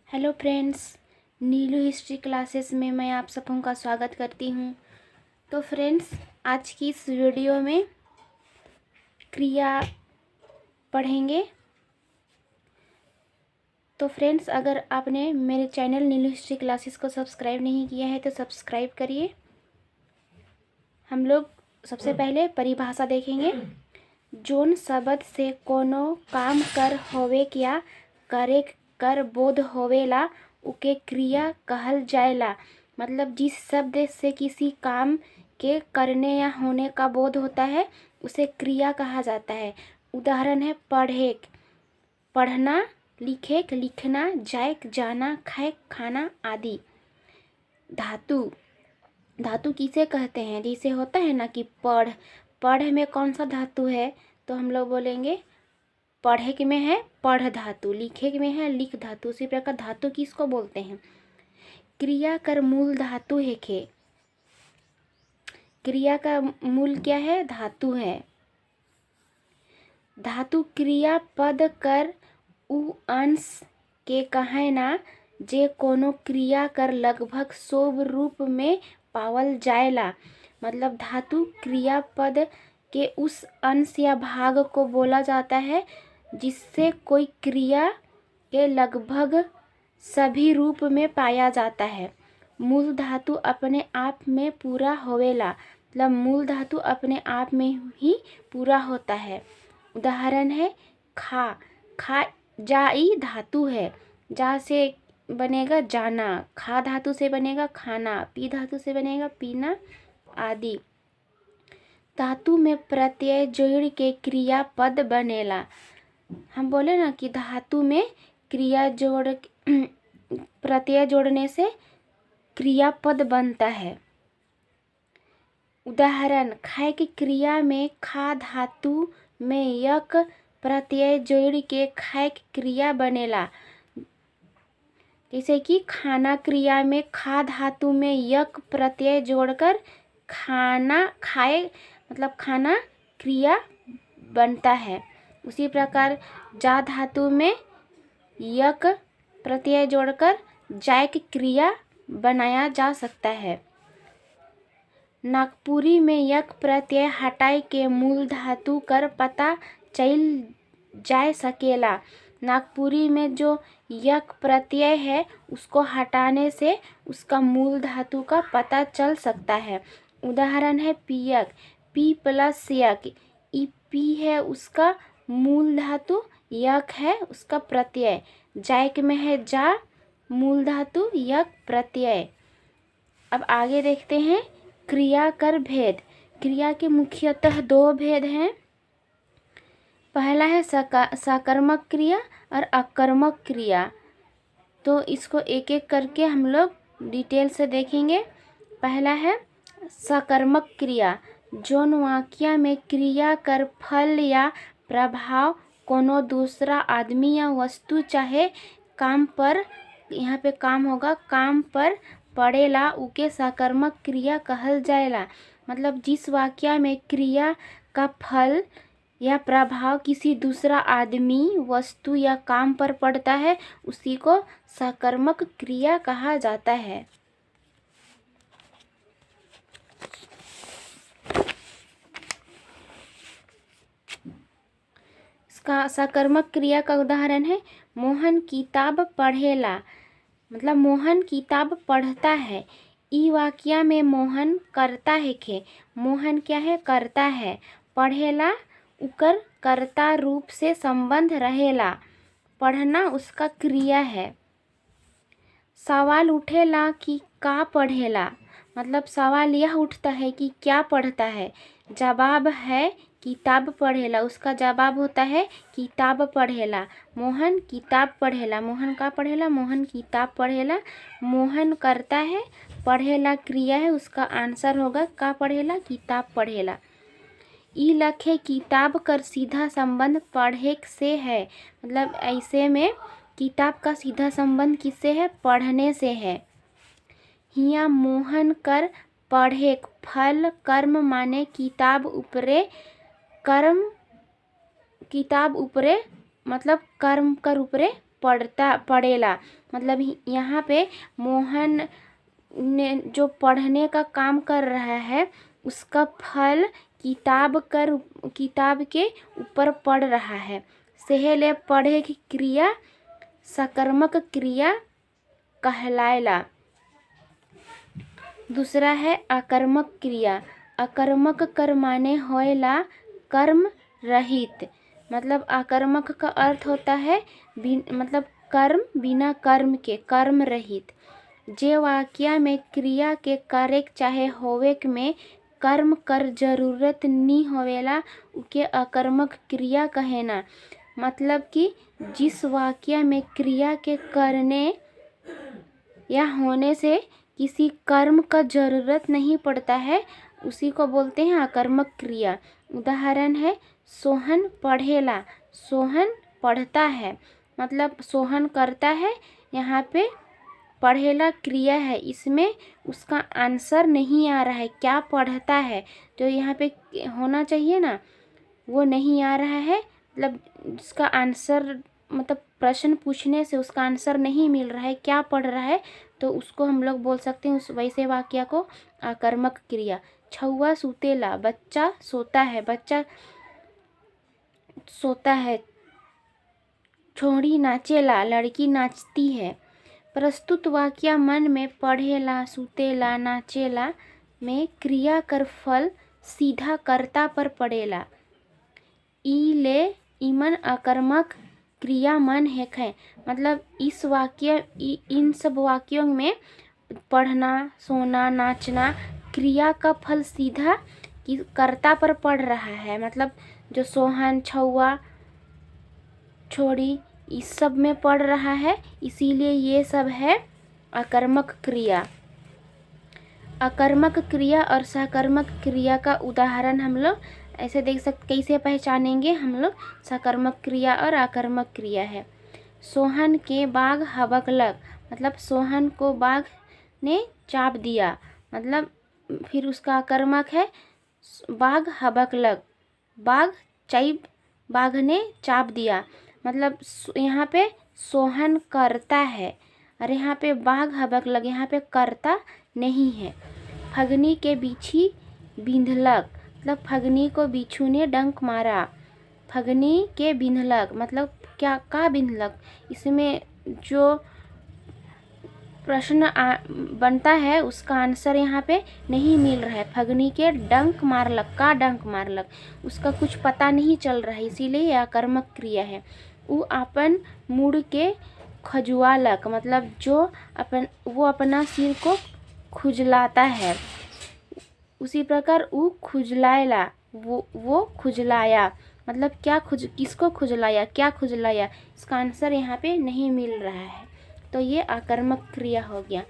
Hello friends, नीलू history classes में मैं आप सबों का स्वागत करती हूँ। तो फ्रेंड्स, आज की इस वीडियो में क्रिया पढ़ेंगे। तो फ्रेंड्स, अगर आपने मेरे चैनल नीलू हिस्ट्री क्लासेस को सब्सक्राइब नहीं किया है तो सब्सक्राइब करिए। हम लोग सबसे पहले परिभाषा देखेंगे। जोन शब्द से कोनो काम कर होवे क्या करे कर बोध होवेला उके क्रिया कहल जाएला। मतलब जिस शब्द से किसी काम के करने या होने का बोध होता है उसे क्रिया कहा जाता है। उदाहरण है पढ़े, पढ़ना, लिखे, लिखना, जाए, जाना, खाए, खाना आदि। धातु, धातु किसे कहते हैं? जैसे होता है ना कि पढ़, पढ़ में कौन सा धातु है? तो हम लोग बोलेंगे पढ़े के में है पढ़ धातु, लिखे के में है लिख धातु। उसी प्रकार धातु किसको बोलते हैं? क्रिया कर मूल धातु है खे। क्रिया का मूल क्या है? धातु है। धातु क्रिया पद कर उ अंश के कहे ना जे कोनो क्रिया कर लगभग सब रूप में पावल जाएला। मतलब धातु क्रियापद के उस अंश या भाग को बोला जाता है जिससे कोई क्रिया के लगभग सभी रूप में पाया जाता है। मूल धातु अपने आप में पूरा होवेला। मतलब मूल धातु अपने आप में ही पूरा होता है। उदाहरण है खा, खा जाई धातु है, जा से बनेगा जाना, खा धातु से बनेगा खाना, पी धातु से बनेगा पीना आदि। धातु में प्रत्यय जोड़ के क्रियापद बनेला। हम बोले ना कि धातु में क्रिया जोड़ प्रत्यय जोड़ने से क्रियापद बनता है। उदाहरण खाए की क्रिया में खा धातु में यक प्रत्यय जोड़ के खाए की क्रिया बनेला। जैसे कि खाना क्रिया में खा धातु में यक प्रत्यय जोड़कर खाना खाए, मतलब खाना क्रिया बनता है। उसी प्रकार जा धातु में यक प्रत्यय जोड़कर जाय की क्रिया बनाया जा सकता है। नागपुरी में यक प्रत्यय हटाए के मूल धातु कर पता चल जा सकेला। नागपुरी में जो यक प्रत्यय है उसको हटाने से उसका मूल धातु का पता चल सकता है। उदाहरण है पियक, पी प्लस यक, ई पी है उसका मूल धातु, यक है उसका प्रत्यय, जायक में है जा मूल धातु यक प्रत्यय। अब आगे देखते हैं क्रिया कर भेद। क्रिया के मुख्यतः दो भेद हैं। पहला है सकर्मक क्रिया और अकर्मक क्रिया। तो इसको एक एक करके हम लोग डिटेल से देखेंगे। पहला है सकर्मक क्रिया। जोन वाक्य में क्रिया कर फल या प्रभाव कोनो दूसरा आदमी या वस्तु चाहे काम पर, यहाँ पे काम होगा, काम पर पड़ेला उके सकर्मक क्रिया कहल जाएला। मतलब जिस वाक्य में क्रिया का फल या प्रभाव किसी दूसरा आदमी, वस्तु या काम पर पड़ता है उसी को सकर्मक क्रिया कहा जाता है। इसका सकर्मक क्रिया का उदाहरण है मोहन किताब पढ़ेला। मतलब मोहन किताब पढ़ता है। ई वाक्य में मोहन करता है खे। मोहन क्या है? करता है। पढ़ेला उकर कर्ता रूप से संबंध रहेला। पढ़ना उसका क्रिया है। सवाल उठेला कि का पढ़ेला। मतलब सवाल यह उठता है कि क्या पढ़ता है। जवाब है किताब पढ़ेला, उसका जवाब होता है किताब पढ़ेला। मोहन किताब पढ़ेला, मोहन का पढ़ेला, मोहन किताब पढ़ेला। मोहन करता है, पढ़ेला क्रिया है, उसका आंसर होगा का पढ़ेला, किताब पढ़ेला। ई लखे किताब कर सीधा संबंध पढ़े से है। मतलब ऐसे में किताब का सीधा संबंध किससे है? पढ़ने से है। हिया मोहन कर पढ़े फल कर्म माने किताब उपरे, कर्म किताब उपरे मतलब कर्म कर उपरे पढ़ेला। मतलब यहाँ पे मोहन ने जो पढ़ने का काम कर रहा है उसका फल किताब के ऊपर पड़ रहा है। सेहले पढ़े की क्रिया सकर्मक क्रिया कहलायला। दूसरा है अकर्मक क्रिया। अकर्मक कर माने होएला कर्म रहित। मतलब अकर्मक का अर्थ होता है मतलब कर्म बिना कर्म के, कर्म रहित। जे वाक्य में क्रिया के करे चाहे होवे में कर्म कर जरूरत नी होवेला उके अकर्मक क्रिया कहेना। मतलब कि जिस वाक्य में क्रिया के करने या होने से किसी कर्म का जरूरत नहीं पड़ता है उसी को बोलते हैं अकर्मक क्रिया। उदाहरण है सोहन पढ़ेला। सोहन पढ़ता है, मतलब सोहन करता है। यहाँ पे पढ़ेला क्रिया है, इसमें उसका आंसर नहीं आ रहा है, क्या पढ़ता है तो यहाँ पे होना चाहिए ना, वो नहीं आ रहा है। मतलब उसका आंसर, मतलब प्रश्न पूछने से उसका आंसर नहीं मिल रहा है, क्या पढ़ रहा है, तो उसको हम लोग बोल सकते हैं उस वैसे वाक्य को अकर्मक क्रिया। छौवा सुतेला, बच्चा सोता है, बच्चा सोता है। छोड़ी नाचेला, लड़की नाचती है। प्रस्तुत वाक्य मन में पढ़ेला, सुतेला, नाचेला में क्रिया कर फल सीधा कर्ता पर पड़ेला। ले इमन अकर्मक क्रिया मन है। मतलब इस वाक्य इन सब वाक्यों में पढ़ना, सोना, नाचना क्रिया का फल सीधा कर्ता पर पड़ रहा है। मतलब जो सोहन, छौवा, छोड़ी इस सब में पड़ रहा है, इसीलिए ये सब है अकर्मक क्रिया। अकर्मक क्रिया और सकर्मक क्रिया का उदाहरण हम लोग ऐसे देख सकते, कैसे पहचानेंगे हम लोग सकर्मक क्रिया और अकर्मक क्रिया है। सोहन के बाघ हबकलक, मतलब सोहन को बाघ ने चाप दिया। मतलब फिर उसका अकर्मक है बाघ हबकलक, बाघ ने चाप दिया। मतलब यहाँ पे सोहन करता है और यहाँ पे बाघ हबकलक, यहाँ पे करता नहीं है। फगनी के बिछी बिंधलक, मतलब फगनी को बिच्छू ने डंक मारा। फगनी के बिंधलक मतलब क्या का बिंधलक, इसमें जो प्रश्न बनता है उसका आंसर यहाँ पे नहीं मिल रहा है। फगनी के डंक मारलक, का डंक मारलक, उसका कुछ पता नहीं चल रहा है, इसीलिए यह अकर्मक क्रिया है। वो अपन मुड़ के खजुआलक, मतलब वो अपना सिर को खुजलाता है। उसी प्रकार वो खुजलायला, वो खुजलाया, मतलब किसको खुजलाया, क्या खुजलाया, इसका आंसर यहाँ पे नहीं मिल रहा है, तो ये अकर्मक क्रिया हो गया।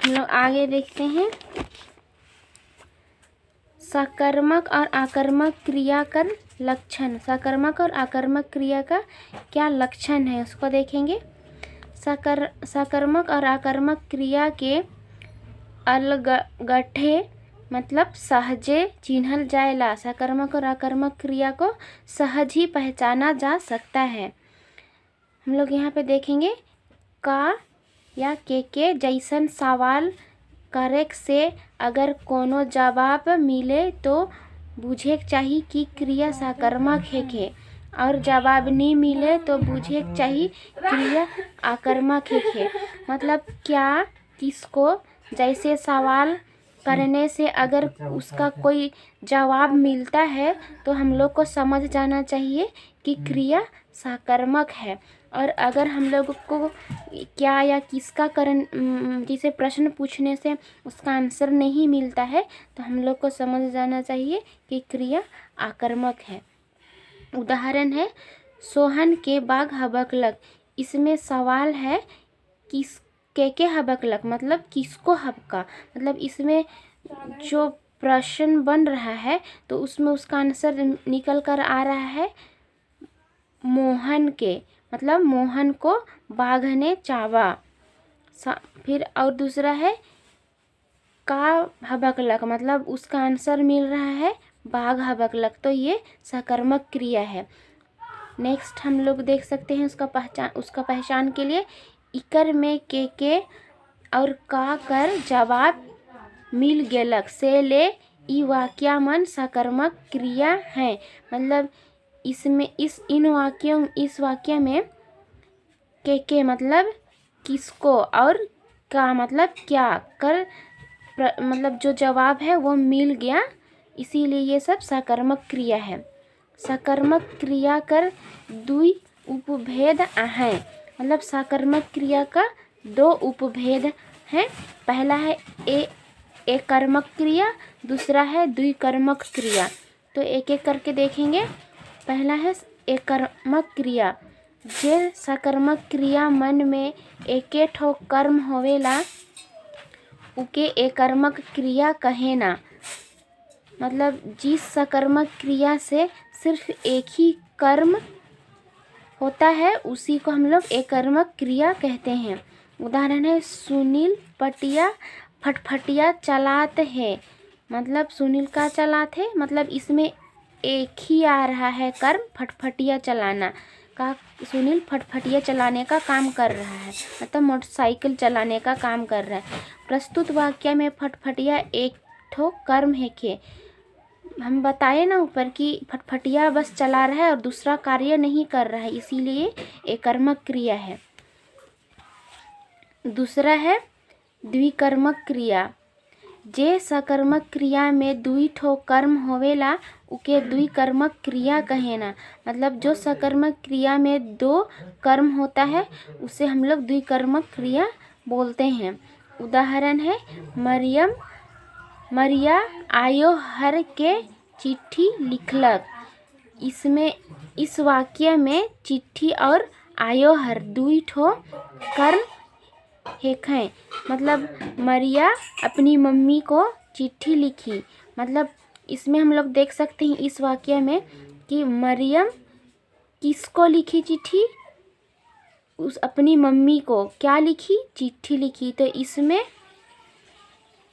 हम लोग आगे देखते हैं सकर्मक और अकर्मक क्रिया का लक्षण। सकर्मक और अकर्मक क्रिया का क्या लक्षण है उसको देखेंगे। सकर्मक और अकर्मक क्रिया के अलगठे मतलब सहजे चिन्हल जाएला। सकर्मक और अकर्मक क्रिया को सहज ही पहचाना जा सकता है। हम लोग यहाँ पे देखेंगे का या के जैसन सवाल करे से अगर कोनो जवाब मिले तो बुझे चाहिए कि क्रिया सकर्मक है के, और जवाब नहीं मिले तो बुझे चाहिए क्रिया अकर्मक है के। मतलब क्या, किसको, जैसे सवाल करने से अगर उसका कोई जवाब मिलता है तो हम लोग को समझ जाना चाहिए कि क्रिया सकर्मक है। और अगर हम लोग को क्या या किसका जिसे प्रश्न पूछने से उसका आंसर नहीं मिलता है तो हम लोग को समझ जाना चाहिए कि क्रिया आकर्मक है। उदाहरण है सोहन के बाघ हबकलक, इसमें सवाल है के हबकलक, मतलब किसको हबका, मतलब इसमें जो प्रश्न बन रहा है तो उसमें उसका आंसर निकल कर आ रहा है मोहन के, मतलब मोहन को बाघ ने चावा। फिर और दूसरा है का हबकलक, मतलब उसका आंसर मिल रहा है बाघ हबकलक। तो ये सकर्मक क्रिया है। नेक्स्ट हम लोग देख सकते हैं उसका पहचान के लिए इकर में के और का कर जवाब मिल गेलक से ले ई वाक्य मन सकर्मक क्रिया है। मतलब इसमें इस वाक्य में के मतलब किसको और का मतलब क्या कर मतलब जो जवाब है वो मिल गया, इसीलिए ये सब सकर्मक क्रिया है। सकर्मक क्रिया कर दुई उपभेद हैं। मतलब सकर्मक क्रिया का दो उपभेद हैं। पहला है एक कर्मक क्रिया, दूसरा है द्विकर्मक क्रिया। तो एक एक करके देखेंगे। पहला है एक कर्मक क्रिया। जे सकर्मक क्रिया मन में एके ठो कर्म होवेला उके एकर्मक क्रिया कहेना। मतलब जिस सकर्मक क्रिया से सिर्फ एक ही कर्म होता है उसी को हम लोग एकर्मक क्रिया कहते हैं। उदाहरण है सुनील पटिया फटफटिया चलाते हैं। मतलब सुनील का चलाते हैं, मतलब इसमें एक ही आ रहा है कर्म फटफटिया चलाना का। सुनील फटफटिया चलाने का काम कर रहा है, मतलब मोटरसाइकिल चलाने का काम कर रहा है। प्रस्तुत वाक्य में फटफटिया एक ठो कर्म है के हम बताए ना ऊपर कि फटफटिया बस चला रहा है और दूसरा कार्य नहीं कर रहा है, इसीलिए एक कर्मक क्रिया है। दूसरा है द्विकर्मक क्रिया। जे सकर्मक क्रिया में दुई ठो कर्म होवेला उके द्विकर्मक क्रिया कहेना। मतलब जो सकर्मक क्रिया में दो कर्म होता है उसे हम लोग द्विकर्मक क्रिया बोलते हैं। उदाहरण है मरिया आयो हर के चिट्ठी लिखलक। इसमें इस वाक्य में चिट्ठी और आयो हर दुई ठो कर्म हैं। मतलब मरिया अपनी मम्मी को चिट्ठी लिखी। मतलब इसमें हम लोग देख सकते हैं इस वाक्य में कि मरियम किसको लिखी चिट्ठी, उस अपनी मम्मी को क्या लिखी, चिट्ठी लिखी। तो इसमें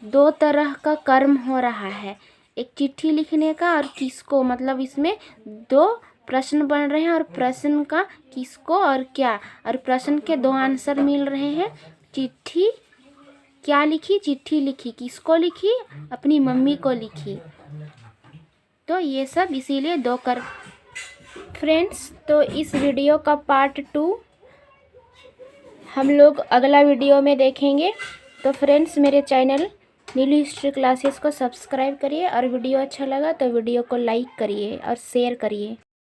दो तरह का कर्म हो रहा है, एक चिट्ठी लिखने का और किसको। मतलब इसमें दो प्रश्न बन रहे हैं और प्रश्न का किसको और क्या, और प्रश्न के दो आंसर मिल रहे हैं। चिट्ठी क्या लिखी, चिट्ठी लिखी, किसको लिखी, अपनी मम्मी को लिखी। तो ये सब इसीलिए दो कर। फ्रेंड्स, तो इस वीडियो का पार्ट 2 हम लोग अगला वीडियो में देखेंगे। तो फ्रेंड्स, मेरे चैनल नीलू हिस्ट्री क्लासेस को सब्सक्राइब करिए और वीडियो अच्छा लगा तो वीडियो को लाइक करिए और शेयर करिए।